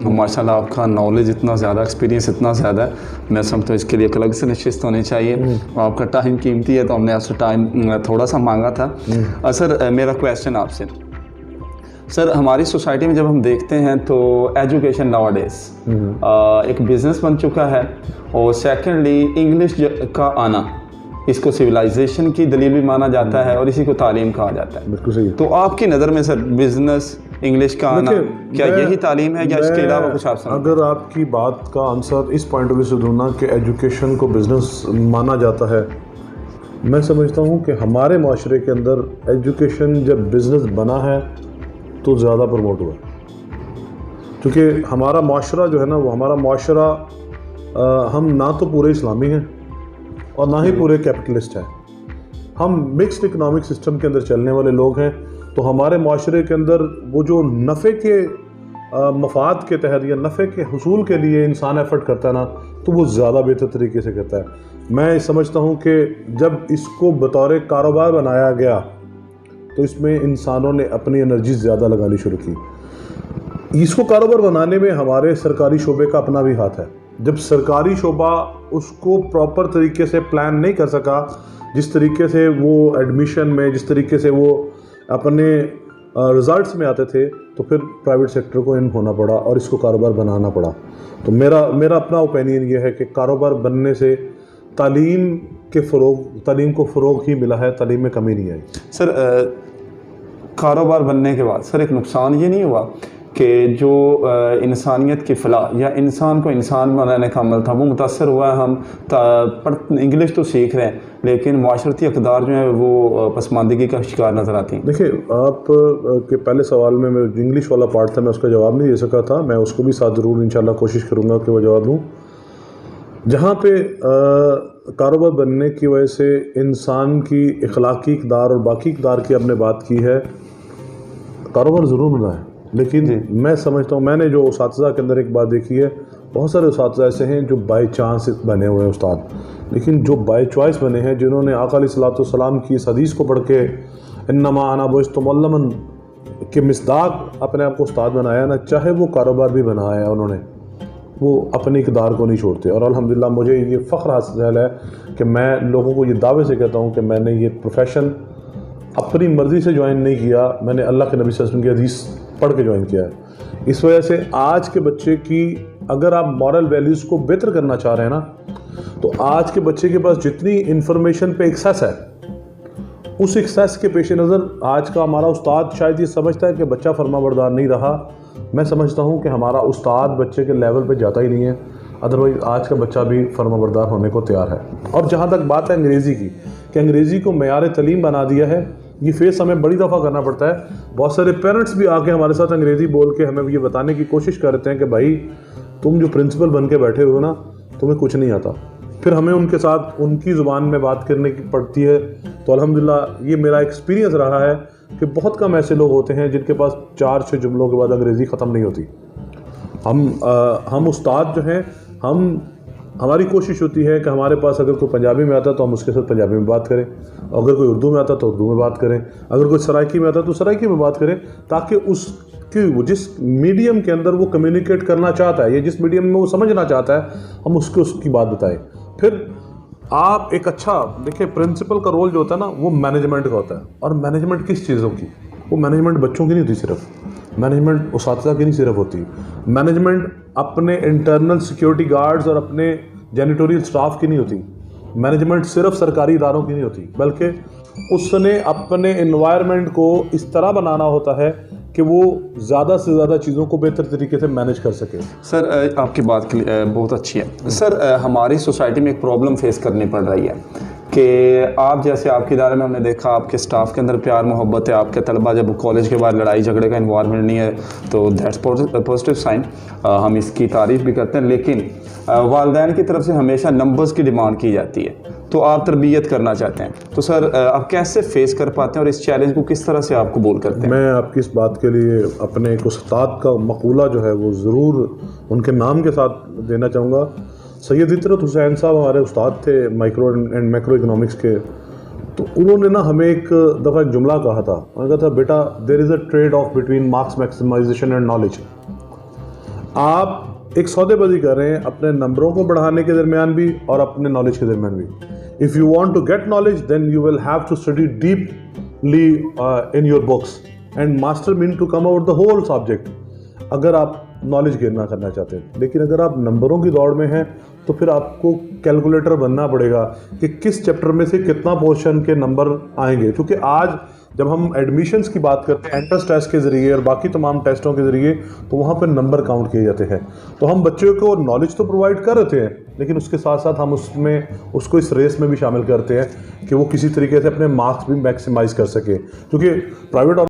ماشاء اللہ آپ کا نالج اتنا زیادہ، ایکسپیرینس اتنا زیادہ ہے، میں سمجھتا ہوں اس کے لیے ایک الگ سے نشست ہونی چاہیے. آپ کا ٹائم قیمتی ہے تو ہم نے آپ سے ٹائم تھوڑا سا مانگا تھا. سر میرا کویشچن آپ سے، سر ہماری سوسائٹی میں جب ہم دیکھتے ہیں تو ایجوکیشن ناؤ ڈیز ایک بزنس بن چکا ہے، اور سیکنڈلی انگلش کا آنا اس کو سویلائزیشن کی دلیل بھی مانا جاتا ہے اور اسی کو تعلیم کہا جاتا ہے. بالکل صحیح. تو آپ کی نظر میں سر بزنس انگلش کا آنا کیا یہی تعلیم ہے یا اس کے علاوہ کچھ آپ سمجھتے ہیں؟ اگر آپ کی بات کا آنسر اس پوائنٹ آف ویو سے دوں نا کہ ایجوکیشن کو بزنس مانا جاتا ہے، میں سمجھتا ہوں کہ ہمارے معاشرے کے اندر ایجوکیشن جب بزنس بنا ہے تو زیادہ پروموٹ ہوا ہے. کیونکہ ہمارا معاشرہ جو ہے نا، وہ ہمارا معاشرہ ہم نہ تو پورے اسلامی ہیں اور نہ ہی پورے کیپٹلسٹ ہیں، ہم مکسڈ اکنامک سسٹم کے اندر چلنے والے لوگ ہیں. تو ہمارے معاشرے کے اندر وہ جو نفع کے مفاد کے تحت یا نفع کے حصول کے لیے انسان ایفرٹ کرتا ہے نا، تو وہ زیادہ بہتر طریقے سے کرتا ہے. میں سمجھتا ہوں کہ جب اس کو بطور کاروبار بنایا گیا تو اس میں انسانوں نے اپنی انرجی زیادہ لگانی شروع کی. اس کو کاروبار بنانے میں ہمارے سرکاری شعبے کا اپنا بھی ہاتھ ہے. جب سرکاری شعبہ اس کو پراپر طریقے سے پلان نہیں کر سکا، جس طریقے سے وہ ایڈمیشن میں، جس طریقے سے وہ اپنے رزلٹس میں آتے تھے، تو پھر پرائیویٹ سیکٹر کو ان ہونا پڑا اور اس کو کاروبار بنانا پڑا. تو میرا اپنا اوپینین یہ ہے کہ کاروبار بننے سے تعلیم کو فروغ ہی ملا ہے، تعلیم میں کمی نہیں آئی. سر کاروبار بننے کے بعد سر ایک نقصان یہ نہیں ہوا کہ جو انسانیت کی فلاح یا انسان کو انسان بنانے کا عمل تھا وہ متاثر ہوا ہے؟ ہم انگلش تو سیکھ رہے ہیں لیکن معاشرتی اقدار جو ہیں وہ پسماندگی کا شکار نظر آتی ہیں. دیکھیں، آپ کے پہلے سوال میں انگلش والا پارٹ تھا، میں اس کا جواب نہیں دے سکا تھا. میں اس کو بھی ساتھ ضرور انشاءاللہ کوشش کروں گا کہ وہ جواب دوں. جہاں پہ کاروبار بننے کی وجہ سے انسان کی اخلاقی اقدار اور باقی اقدار کی آپ نے بات کی ہے، کاروبار ضرور بنا ہے. لیکن میں سمجھتا ہوں، میں نے جو اساتذہ کے اندر ایک بات دیکھی ہے، بہت سارے اساتذہ ایسے ہیں جو بائی چانس بنے ہوئے ہیں استاد، لیکن جو بائی چوائس بنے ہیں، جنہوں نے آقا علیہ الصلوۃ والسلام کی اس حدیث کو پڑھ کے انما انا بعثت معلما کے مصداق اپنے آپ کو استاد بنایا نا، چاہے وہ کاروبار بھی بنایا ہے انہوں نے، وہ اپنی اقدار کو نہیں چھوڑتے. اور الحمدللہ مجھے یہ فخر حاصل ہے کہ میں لوگوں کو یہ دعوے سے کہتا ہوں کہ میں نے یہ پروفیشن اپنی مرضی سے جوائن نہیں کیا، میں نے اللہ کے نبی صلی اللہ علیہ وسلم کی حدیث پڑھ کے جوائن کیا ہے. اس وجہ سے آج کے بچے کی، اگر آپ مورل ویلیوز کو بہتر کرنا چاہ رہے ہیں نا، تو آج کے بچے کے پاس جتنی انفارمیشن پہ ایکسیس ہے، اس ایکسیس کے پیش نظر آج کا ہمارا استاد شاید یہ سمجھتا ہے کہ بچہ فرما بردار نہیں رہا. میں سمجھتا ہوں کہ ہمارا استاد بچے کے لیول پہ جاتا ہی نہیں ہے، ادروائز آج کا بچہ بھی فرما بردار ہونے کو تیار ہے. اور جہاں تک بات ہے انگریزی کی، کہ انگریزی کو معیار تعلیم بنا دیا ہے، یہ فیس ہمیں بڑی دفعہ کرنا پڑتا ہے. بہت سارے پیرنٹس بھی آ کے ہمارے ساتھ انگریزی بول کے ہمیں یہ بتانے کی کوشش کرتے ہیں کہ بھائی تم جو پرنسپل بن کے بیٹھے ہو نا، تمہیں کچھ نہیں آتا. پھر ہمیں ان کے ساتھ ان کی زبان میں بات کرنے کی پڑتی ہے. تو الحمدللہ یہ میرا ایکسپیرینس رہا ہے کہ بہت کم ایسے لوگ ہوتے ہیں جن کے پاس 4-6 جملوں کے بعد انگریزی ختم نہیں ہوتی. ہم استاد جو ہیں، ہماری کوشش ہوتی ہے کہ ہمارے پاس اگر کوئی پنجابی میں آتا ہے تو ہم اس کے ساتھ پنجابی میں بات کریں، اگر کوئی اردو میں آتا ہے تو اردو میں بات کریں، اگر کوئی سرائکی میں آتا ہے تو سرائکی میں بات کریں، تاکہ اس کی جس میڈیم کے اندر وہ کمیونیکیٹ کرنا چاہتا ہے یا جس میڈیم میں وہ سمجھنا چاہتا ہے، ہم اس کو اس کی بات بتائیں. پھر آپ ایک اچھا دیکھیں، پرنسپل کا رول جو ہوتا ہے نا، وہ مینجمنٹ کا ہوتا ہے. اور مینجمنٹ کس چیزوں کی؟ وہ مینجمنٹ بچوں کی نہیں ہوتی، صرف مینجمنٹ اساتذہ کی نہیں صرف ہوتی. مینجمنٹ اپنے انٹرنل سیکیورٹی گارڈز اور اپنے جینیٹوریل سٹاف کی نہیں ہوتی. مینجمنٹ صرف سرکاری اداروں کی نہیں ہوتی، بلکہ اس نے اپنے انوائرمنٹ کو اس طرح بنانا ہوتا ہے کہ وہ زیادہ سے زیادہ چیزوں کو بہتر طریقے سے مینج کر سکے. سر آپ کی بات بہت اچھی ہے. سر ہماری سوسائٹی میں ایک پرابلم فیس کرنی پڑ رہی ہے کہ آپ جیسے آپ کے ادارے میں ہم نے دیکھا آپ کے سٹاف کے اندر پیار محبت ہے، آپ کے طلبہ جب کالج کے بعد لڑائی جھگڑے کا انوائرمنٹ نہیں ہے تو دیٹس پازیٹیو سائن، ہم اس کی تعریف بھی کرتے ہیں. لیکن والدین کی طرف سے ہمیشہ نمبرز کی ڈیمانڈ کی جاتی ہے، تو آپ تربیت کرنا چاہتے ہیں، تو سر آپ کیسے فیس کر پاتے ہیں اور اس چیلنج کو کس طرح سے آپ قبول کرتے ہیں؟ میں آپ کی اس بات کے لیے اپنے ایک استاد کا مقولہ جو ہے وہ ضرور ان کے نام کے ساتھ دینا چاہوں گا. سید اطرت حسین صاحب ہمارے استاد تھے مائکرو اینڈ میکرو اکنامکس کے. تو انہوں نے نا ہمیں ایک دفعہ ایک جملہ کہا تھا، انہوں نے کہا تھا بیٹا there is a trade off between marks maximization and knowledge. آپ ایک سودے بازی کر رہے ہیں اپنے نمبروں کو بڑھانے کے درمیان بھی اور اپنے نالج کے درمیان بھی. If you want to get knowledge, then you will have to study deeply in your books and master mean to come out the whole subject. اگر آپ نالج گین نہ کرنا چاہتے ہیں. لیکن اگر آپ نمبروں کی دوڑ میں ہیں تو پھر آپ کو کیلکولیٹر بننا پڑے گا کہ کس چیپٹر میں سے کتنا پورشن کے نمبر آئیں گے. کیونکہ آج جب ہم ایڈمیشنز کی بات کرتے ہیں انٹرنس ٹیسٹ کے ذریعے اور باقی تمام ٹیسٹوں کے ذریعے تو وہاں پہ نمبر کاؤنٹ کیے جاتے ہیں. تو ہم بچوں کو نالج تو پرووائڈ کر رہے ہیں لیکن اس کے ساتھ ساتھ ہم اس کو اس ریس میں بھی شامل کرتے ہیں کہ وہ کسی طریقے سے اپنے مارکس بھی میکسیمائز کر سکے. کیونکہ پرائیویٹ